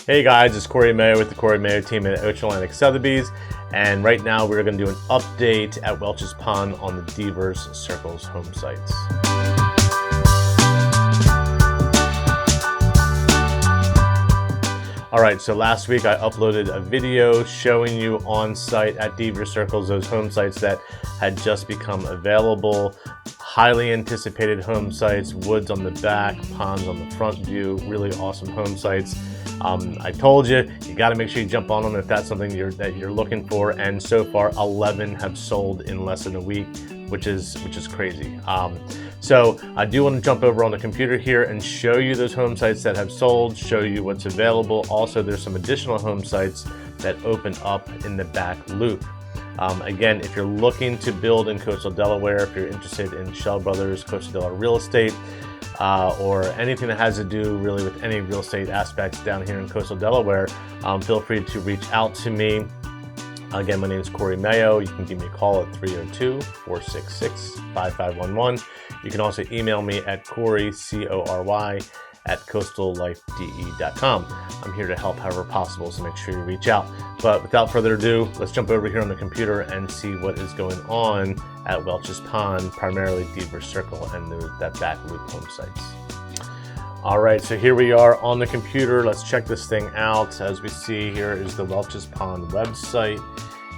Hey guys, it's Cory Mayo with the Cory Mayo team at Ocean Atlantic Sotheby's, and right now we're going to do an update at Welches Pond on the Devers Circles home sites. Alright, so last week I uploaded a video showing you on site at Devers Circles those home sites that had just become available. Highly anticipated home sites, woods on the back, ponds on the front view, really awesome home sites. I told you, you got to make sure you jump on them if that's something that you're looking for, and so far 11 have sold in less than a week, which is crazy. So I do want to jump over on the computer here and show you those home sites that have sold, show you what's available. Also, there's some additional home sites that open up in the back loop. Again, if you're looking to build in coastal Delaware, if you're interested in Shell Brothers Coastal Delaware real estate, or anything that has to do really with any real estate aspects down here in coastal Delaware, feel free to reach out to me. Again, my name is Cory Mayo. You can give me a call at 302-466-5511. You can also email me at Cory, C-O-R-Y, at coastallifede.com. I'm here to help however possible, so make sure you reach out. But without further ado, let's jump over here on the computer and see what is going on at Welches Pond, primarily Devers Circle and that back loop home sites. All right, so here we are on the computer. Let's check this thing out. As we see, here is the Welches Pond website.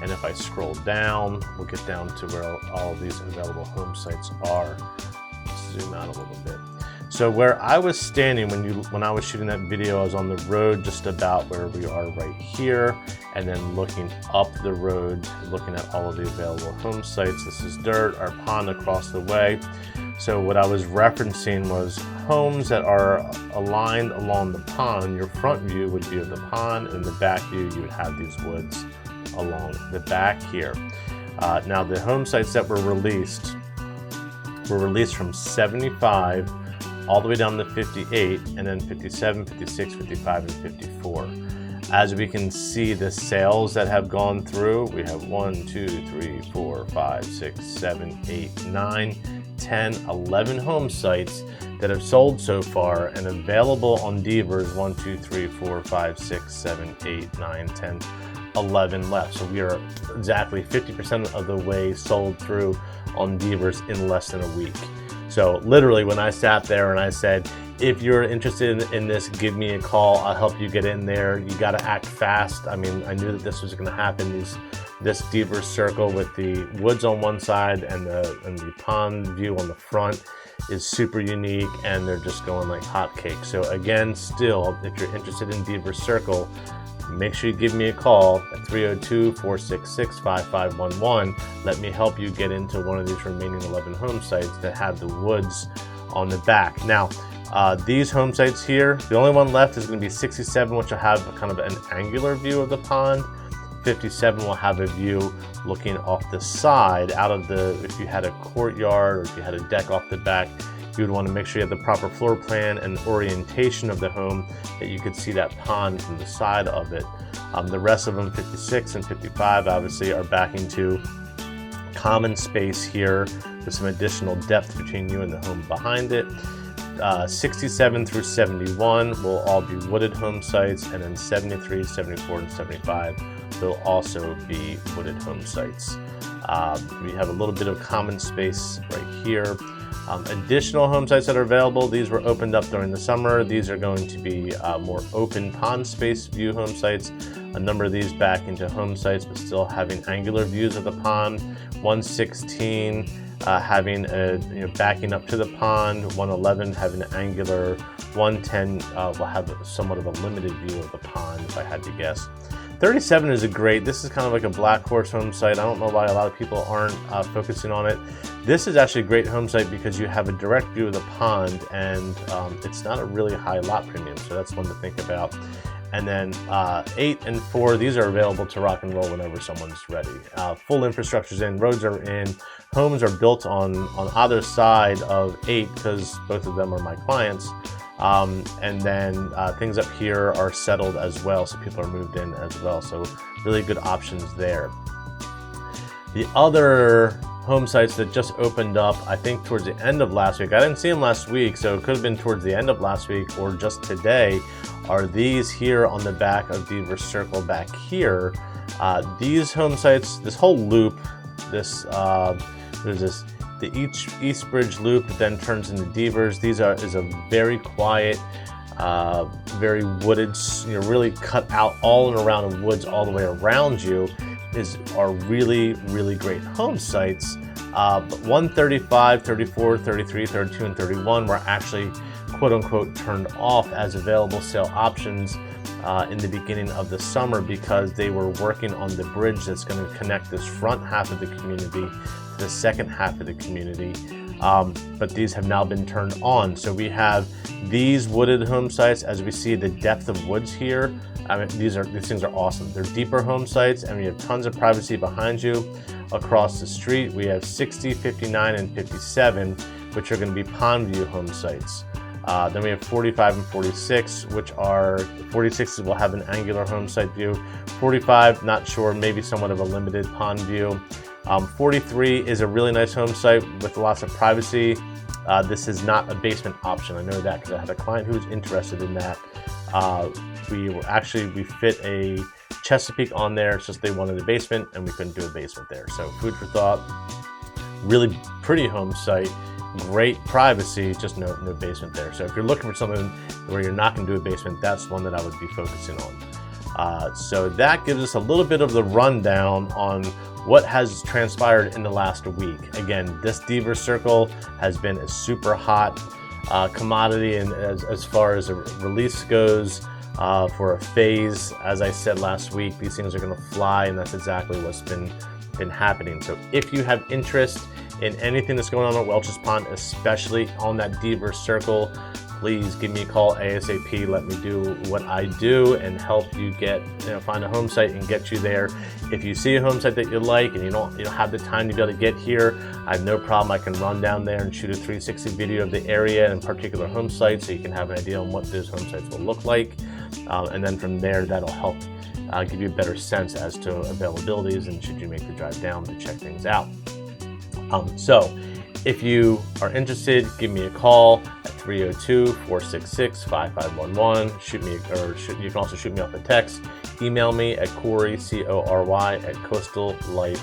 And if I scroll down, we'll get down to where all these available home sites are. Let's zoom out a little bit. So where I was standing when I was shooting that video, I was on the road just about where we are right here, and then looking up the road, looking at all of the available home sites. This is dirt, our pond across the way. So what I was referencing was homes that are aligned along the pond. Your front view would be of the pond, and the back view you would have these woods along the back here. Now the home sites that were released from 75 all the way down to 58, and then 57, 56, 55, and 54. As we can see, the sales that have gone through, we have 1, 2, 3, 4, 5, 6, 7, 8, 9, 10, 11 home sites that have sold so far and available on Devers. 1, 2, 3, 4, 5, 6, 7, 8, 9, 10, 11 left. So we are exactly 50% of the way sold through on Devers in less than a week. So literally when I sat there and I said, if you're interested in this, give me a call. I'll help you get in there. You got to act fast. I mean, I knew that this was going to happen. This Devers Circle with the woods on one side and the pond view on the front is super unique, and they're just going like hotcakes. So again, still, if you're interested in Devers Circle, make sure you give me a call at 302-466-5511. Let me help you get into one of these remaining 11 home sites that have the woods on the back. Now, these home sites here, the only one left is going to be 67, which will have kind of an angular view of the pond. 57 will have a view looking off the side out of if you had a courtyard or if you had a deck off the back, you would want to make sure you have the proper floor plan and orientation of the home that you could see that pond from the side of it. The rest of them, 56 and 55, obviously are back into common space here with some additional depth between you and the home behind it. 67 through 71 will all be wooded home sites, and then 73, 74, and 75 will also be wooded home sites. We have a little bit of common space right here. Additional home sites that are available, these were opened up during the summer. These are going to be more open pond space view home sites. A number of these back into home sites, but still having angular views of the pond. 116 having backing up to the pond. 111 having an angular. 110 will have somewhat of a limited view of the pond, if I had to guess. 37 is this is kind of like a black horse home site. I don't know why a lot of people aren't focusing on it. This is actually a great home site because you have a direct view of the pond, and it's not a really high lot premium, so that's one to think about. And then 8 and 4, these are available to rock and roll whenever someone's ready. Full infrastructure's in, roads are in, homes are built on either side of 8 because both of them are my clients. And then things up here are settled as well, so people are moved in as well. So really good options there. The other home sites that just opened up, I think towards the end of last week, I didn't see them last week, so it could have been towards the end of last week or just today, are these here on the back of Deaver Circle back here. These home sites, this whole loop, there's this, the East Bridge loop then turns into Deavers. These is a very quiet, very wooded, really cut out all and around the woods all the way around you are really, really great home sites. But 135, 34, 33, 32, and 31 were actually quote unquote turned off as available sale options in the beginning of the summer because they were working on the bridge that's going to connect this front half of the community to the second half of the community. But these have now been turned on. So we have these wooded home sites. As we see the depth of woods here, I mean, these things are awesome. They're deeper home sites, and we have tons of privacy behind you. Across the street, we have 60, 59, and 57, which are going to be pond view home sites. Then we have 45 and 46, which are 46 will have an angular home site view. 45, not sure, maybe somewhat of a limited pond view. 43 is a really nice home site with lots of privacy. This is not a basement option. I know that because I had a client who was interested in that. We fit a Chesapeake on there. It's just they wanted a basement and we couldn't do a basement there. So food for thought. Really pretty home site, great privacy, just no basement there. So if you're looking for something where you're not going to do a basement, that's one that I would be focusing on. So that gives us a little bit of the rundown on what has transpired in the last week. Again, this Deaver Circle has been a super hot commodity, and as far as a release goes for a phase, as I said last week, these things are going to fly, and that's exactly what's been happening. So if you have interest in anything that's going on at Welches Pond, especially on that Deaver Circle, please give me a call ASAP. Let me do what I do and help you find a home site and get you there. If you see a home site that you like and you don't have the time to be able to get here, I have no problem. I can run down there and shoot a 360 video of the area and particular home sites so you can have an idea on what those home sites will look like. And then from there, that'll help give you a better sense as to availabilities and should you make the drive down to check things out. So if you are interested, give me a call at 302-466-5511. You can also shoot me off a text. Email me at Cory, C-O-R-Y, at coastallifede,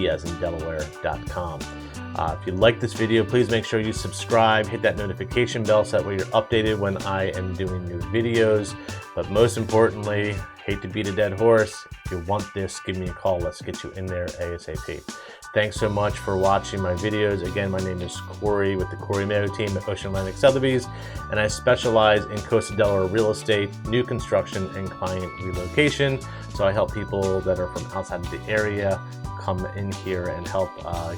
as in Delaware.com. If you like this video, please make sure you subscribe, hit that notification bell so that way you're updated when I am doing new videos. But most importantly, hate to beat a dead horse. If you want this, give me a call. Let's get you in there ASAP. Thanks so much for watching my videos. Again, my name is Cory with the Cory Mayo team at Ocean Atlantic Sotheby's, and I specialize in coastal Delaware real estate, new construction, and client relocation. So I help people that are from outside of the area come in here and help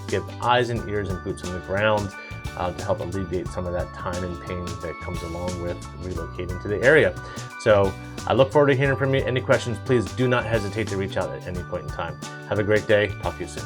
give eyes and ears and boots on the ground to help alleviate some of that time and pain that comes along with relocating to the area. So I look forward to hearing from you. Any questions, please do not hesitate to reach out at any point in time. Have a great day. Talk to you soon.